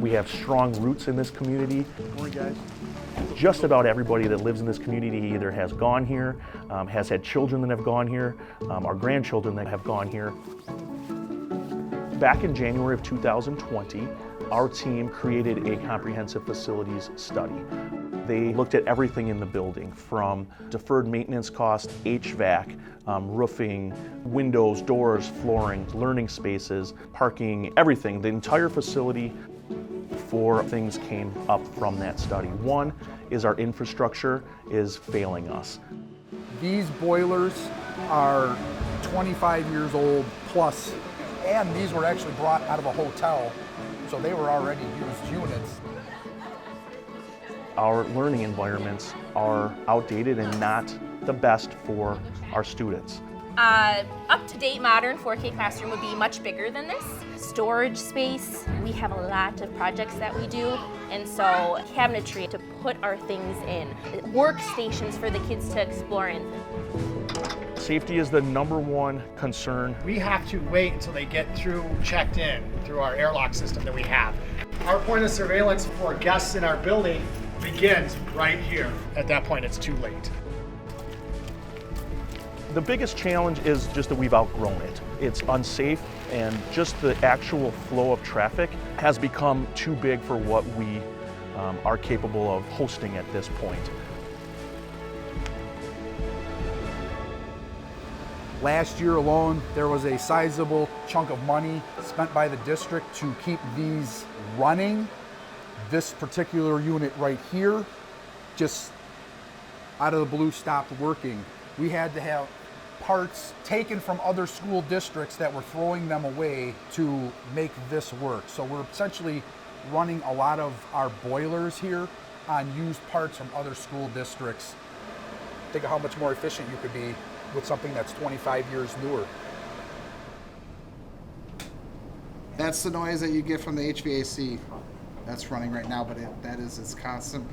We have strong roots in this community. Just about everybody that lives in this community either has gone here, has had children that have gone here, our grandchildren that have gone here. Back in January of 2020, our team created a comprehensive facilities study. They looked at everything in the building, from deferred maintenance costs, HVAC, roofing, windows, doors, flooring, learning spaces, parking, everything. The entire facility. 4 things came up from that study. One is our infrastructure is failing us. These boilers are 25 years old plus, and these were actually brought out of a hotel, so they were already used units. Our learning environments are outdated and not the best for our students. Up-to-date modern 4K classroom would be much bigger than this. Storage space, we have a lot of projects that we do, and so cabinetry to put our things in. Workstations for the kids to explore in. Safety is the #1 concern. We have to wait until they get checked in through our airlock system that we have. Our point of surveillance for guests in our building begins right here. At that point, it's too late. The biggest challenge is just that we've outgrown it. It's unsafe, and just the actual flow of traffic has become too big for what we are capable of hosting at this point. Last year alone, there was a sizable chunk of money spent by the district to keep these running. This particular unit right here just out of the blue stopped working. We had to have parts taken from other school districts that were throwing them away to make this work. So we're essentially running a lot of our boilers here on used parts from other school districts. Think of how much more efficient you could be with something that's 25 years newer. That's the noise that you get from the HVAC that's running right now, but that is its constant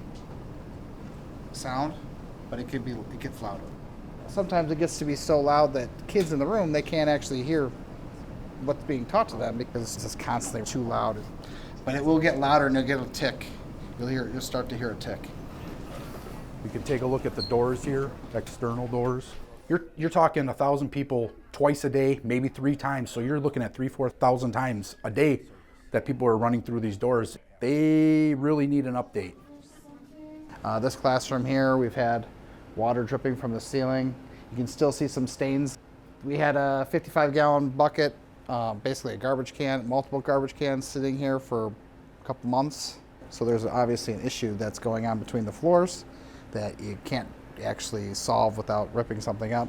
sound, but it gets louder. Sometimes it gets to be so loud that kids in the room, they can't actually hear what's being taught to them because it's just constantly too loud. But it will get louder and you'll get a tick. You'll start to hear a tick. We can take a look at the doors here, external doors. You're talking 1,000 people twice a day, maybe 3 times. So you're looking at 3,000-4,000 times a day that people are running through these doors. They really need an update. This classroom here, we've had water dripping from the ceiling. You can still see some stains. We had a 55-gallon bucket, basically a garbage can, multiple garbage cans sitting here for a couple months. So there's obviously an issue that's going on between the floors that you can't actually solve without ripping something up.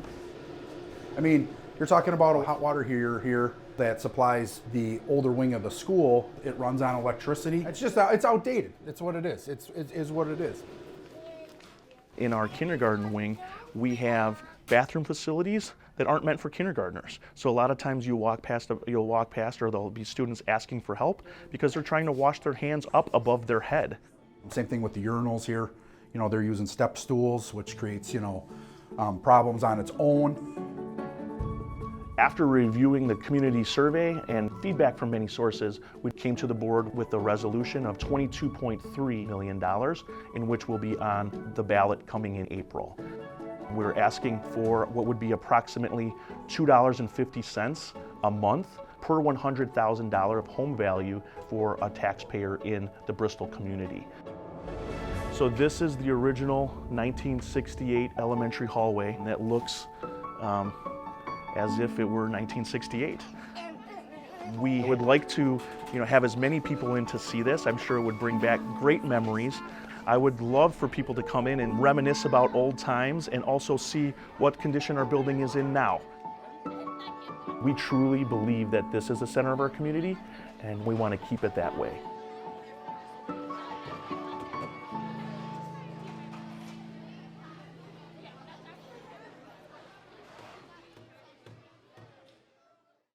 I mean, you're talking about a hot water heater here that supplies the older wing of the school. It runs on electricity. It's outdated. It's what it is. It is what it is. In our kindergarten wing, we have bathroom facilities that aren't meant for kindergartners. So a lot of times you'll walk past or there'll be students asking for help because they're trying to wash their hands up above their head. Same thing with the urinals here. They're using step stools, which creates, problems on its own. After reviewing the community survey and feedback from many sources, we came to the board with a resolution of $22.3 million, in which will be on the ballot coming in April. We're asking for what would be approximately $2.50 a month per $100,000 of home value for a taxpayer in the Bristol community. So this is the original 1968 elementary hallway that looks as if it were 1968. We would like to, have as many people in to see this. I'm sure it would bring back great memories. I would love for people to come in and reminisce about old times and also see what condition our building is in now. We truly believe that this is the center of our community, and we want to keep it that way.